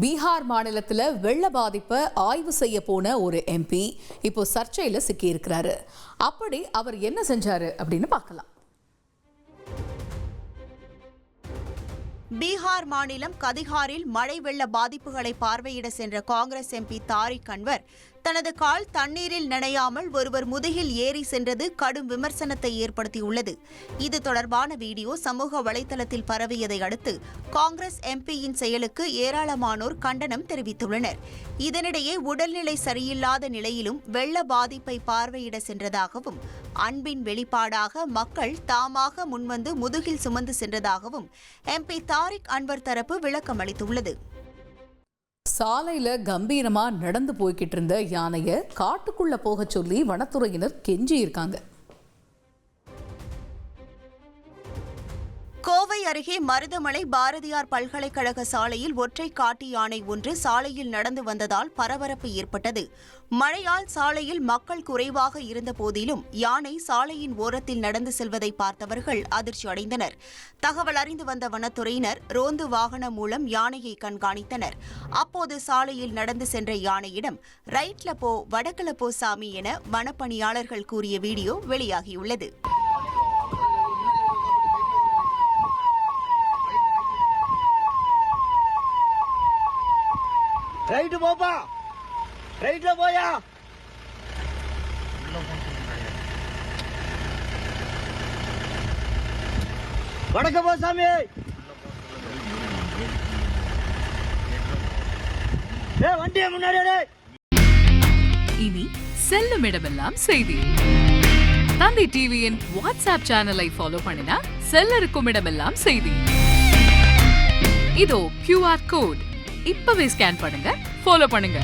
பீகார் மாநிலத்தில் வெள்ள பாதிப்பை ஆய்வு செய்ய போன ஒரு எம்பி இப்போ சர்ச்சையில் சிக்கியிருக்கிறாரு. அப்படி அவர் என்ன செஞ்சாரு அப்படின்னு பார்க்கலாம். பீகார் மாநிலம் கதிஹாரில் மழை வெள்ள பாதிப்புகளை பார்வையிட சென்ற காங்கிரஸ் எம்பி தாரிக் அன்வர் தனது கால் தண்ணீரில் நனையாமல் ஒருவர் முதுகில் ஏறி சென்றது கடும் விமர்சனத்தை ஏற்படுத்தியுள்ளது. இது தொடர்பான வீடியோ சமூக வலைதளத்தில் பரவியதை அடுத்து காங்கிரஸ் எம்பியின் செயலுக்கு ஏராளமானோர் கண்டனம் தெரிவித்துள்ளனர். இதனிடையே உடல்நிலை சரியில்லாத நிலையிலும் வெள்ள பாதிப்பை பார்வையிட சென்றதாகவும் அன்பின் வெளிப்பாடாக மக்கள் தாமாக முன்வந்து முதுகில் சுமந்து சென்றதாகவும் எம்பி தாரிக் அன்வர் தரப்பு விளக்கம் அளித்துள்ளது. சாலையில கம்பீரமா நடந்து போய்கிட்டு இருந்த யானையை காட்டுக்குள்ள போக சொல்லி வனத்துறையினர் கெஞ்சி இருக்காங்க. கோவை அருகே மருதமலை பாரதியார் பல்கலைக்கழக சாலையில் ஒற்றை காட்டு யானை ஒன்று சாலையில் நடந்து வந்ததால் பரபரப்பு ஏற்பட்டது. மழையால் சாலையில் மக்கள் குறைவாக இருந்த போதிலும் யானை சாலையின் ஓரத்தில் நடந்து செல்வதை பார்த்தவர்கள் அதிர்ச்சி அடைந்தனர். தகவல் அறிந்து வந்த வனத்துறையினர் ரோந்து வாகனம் மூலம் யானையை கண்காணித்தனர். அப்போது சாலையில் நடந்து சென்ற யானையிடம் ரைட்ல போ வடக்குல போ சாமி என வனப்பணியாளர்கள் கூறிய வீடியோ வெளியாகியுள்ளது. ரைட் போப்பா, ரைட்ல போயா, வடக்க போ சாமி, வண்டிய முன்னாடி. இனி செல்லும் இடமெல்லாம் செய்தி. தந்தி டிவியின் வாட்ஸ்அப் சேனலை ஃபாலோ பண்ணினா செல்ல இருக்கும் இடமெல்லாம் செய்தி. இதோ QR கோட் இப்பவே ஸ்கேன் பண்ணுங்க, ஃபாலோ பண்ணுங்க.